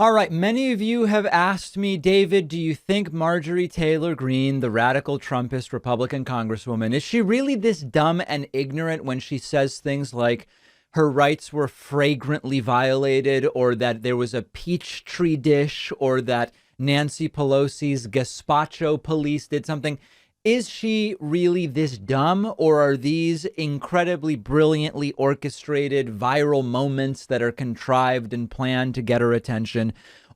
All right. Many of you have asked me, David, do you think Marjorie Taylor Greene, the radical Trumpist Republican Congresswoman, is she really this dumb and ignorant when she says things like her rights were flagrantly violated, or that there was a peach tree dish, or that Nancy Pelosi's gazpacho police did something? Is she really this dumb, or are these incredibly brilliantly orchestrated viral moments that are contrived and planned to get her attention?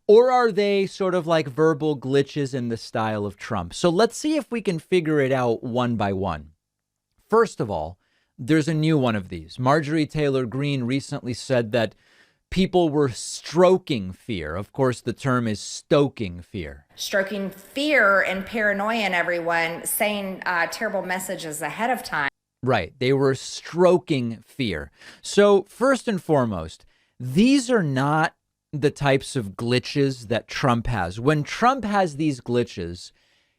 Or are they sort of like verbal glitches in the style of Trump? So let's see if we can figure it out one by one. First of all, there's a new one of these. Marjorie Taylor Greene recently said that people were stroking fear. Of course, the term is stoking fear. Stroking fear and paranoia in everyone, saying terrible messages ahead of time. Right. They were stroking fear. So first and foremost, these are not the types of glitches that Trump has. When Trump has these glitches,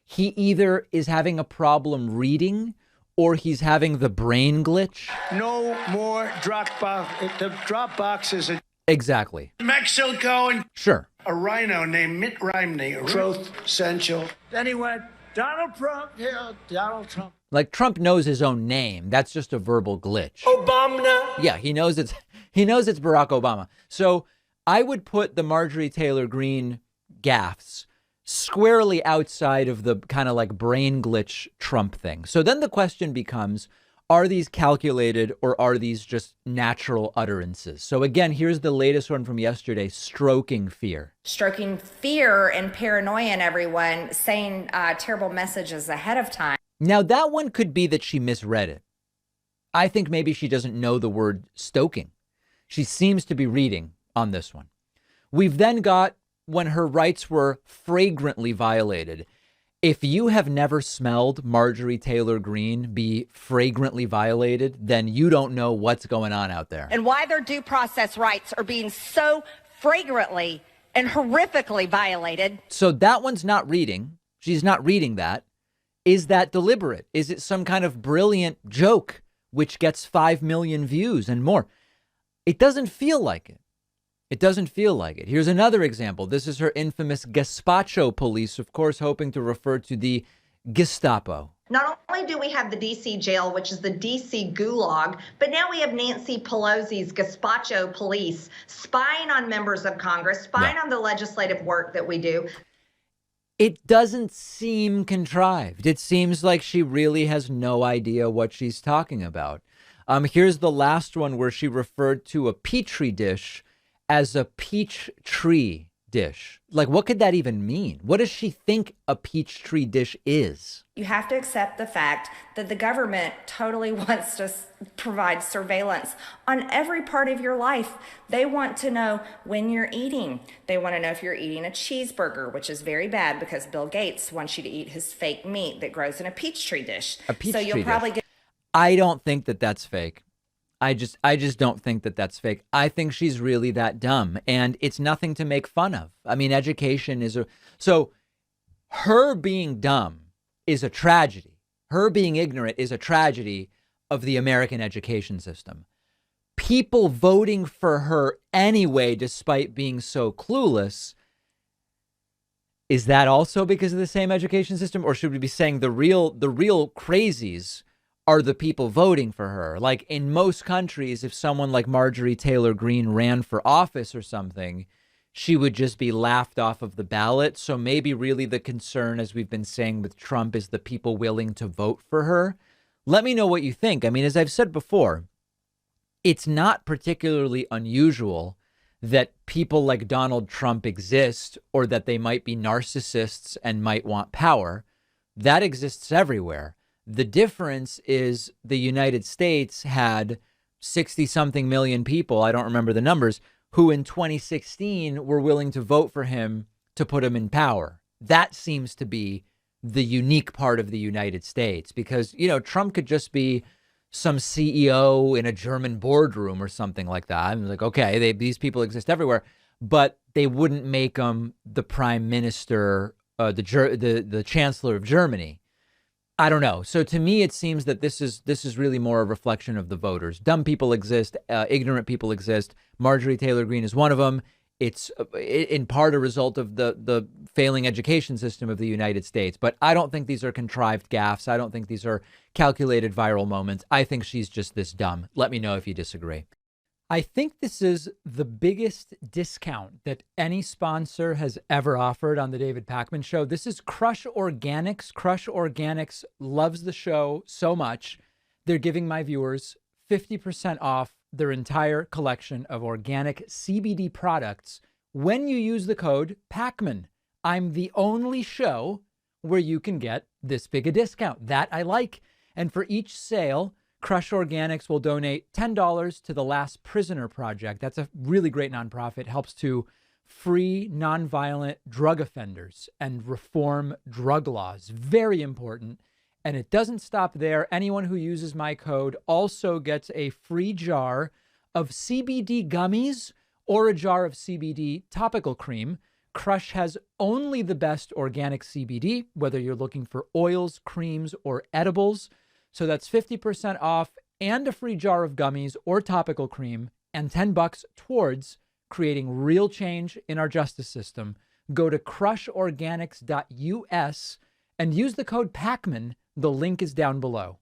he either is having a problem reading or he's having the brain glitch. No more Dropbox. The Dropbox is a... Exactly. Mexico and... Sure. A rhino named Mitt Romney. Truth Central. Then he went, Donald Trump, yeah, Donald Trump. Like Trump knows his own name. That's just a verbal glitch. Obama. Yeah, he knows it's Barack Obama. So I would put the Marjorie Taylor Greene gaffes squarely outside of the kind of like brain glitch Trump thing. So then the question becomes, are these calculated or are these just natural utterances? So again, here's the latest one from yesterday, stroking fear. Stroking fear and paranoia in everyone, saying terrible messages ahead of time. Now, that one could be that she misread it. I think maybe she doesn't know the word stoking. She seems to be reading on this one. We've then got when her rights were flagrantly violated. If you have never smelled Marjorie Taylor Greene be flagrantly violated, then you don't know what's going on out there. And why their due process rights are being so flagrantly and horrifically violated. So that one's not reading. She's not reading that. Is that deliberate? Is it some kind of brilliant joke which gets 5 million views and more? It doesn't feel like it. It doesn't feel like it. Here's another example. This is her infamous gazpacho police, of course, hoping to refer to the Gestapo. Not only do we have the D.C. jail, which is the D.C. gulag, but now we have Nancy Pelosi's gazpacho police spying on members of Congress, spying on the legislative work that we do. It doesn't seem contrived. It seems like she really has no idea what she's talking about. Here's the last one where she referred to a Petri dish as a peach tree dish. Like, what could that even mean? What does she think a peach tree dish is? You have to accept the fact that the government totally wants to provide surveillance on every part of your life. They want to know when you're eating. They want to know if you're eating a cheeseburger, which is very bad because Bill Gates wants you to eat his fake meat that grows in a peach tree dish. A peach so tree you'll probably dish. get. I don't think that that's fake. I just don't think that that's fake. I think she's really that dumb, and it's nothing to make fun of. I mean, education is so her being dumb is a tragedy. Her being ignorant is a tragedy of the American education system. People voting for her anyway, despite being so clueless. Is that also because of the same education system, or should we be saying the real crazies are the people voting for her? Like in most countries, if someone like Marjorie Taylor Greene ran for office or something, she would just be laughed off of the ballot. So maybe really the concern, as we've been saying with Trump, is the people willing to vote for her. Let me know what you think. I mean, as I've said before, it's not particularly unusual that people like Donald Trump exist, or that they might be narcissists and might want power. That exists everywhere. The difference is the United States had 60 something million people, I don't remember the numbers, who in 2016 were willing to vote for him to put him in power. That seems to be the unique part of the United States, because, you know, Trump could just be some CEO in a German boardroom or something like that. I'm like, okay, these people exist everywhere, but they wouldn't make him the prime minister, the chancellor of Germany. I don't know. So to me, it seems that this is really more a reflection of the voters. Dumb people exist. Ignorant people exist. Marjorie Taylor Greene is one of them. It's in part a result of the failing education system of the United States. But I don't think these are contrived gaffes. I don't think these are calculated viral moments. I think she's just this dumb. Let me know if you disagree. I think this is the biggest discount that any sponsor has ever offered on the David Pakman Show. This is Crush Organics. Crush Organics loves the show so much. They're giving my viewers 50% off their entire collection of organic CBD products when you use the code PAKMAN. I'm the only show where you can get this big a discount. That I like. And for each sale, Crush Organics will donate $10 to the Last Prisoner Project. That's a really great nonprofit. It helps to free nonviolent drug offenders and reform drug laws. Very important. And it doesn't stop there. Anyone who uses my code also gets a free jar of CBD gummies or a jar of CBD topical cream. Crush has only the best organic CBD, whether you're looking for oils, creams, or edibles. So that's 50% off and a free jar of gummies or topical cream and $10 towards creating real change in our justice system. Go to crushorganics.us and use the code PAKMAN. The link is down below.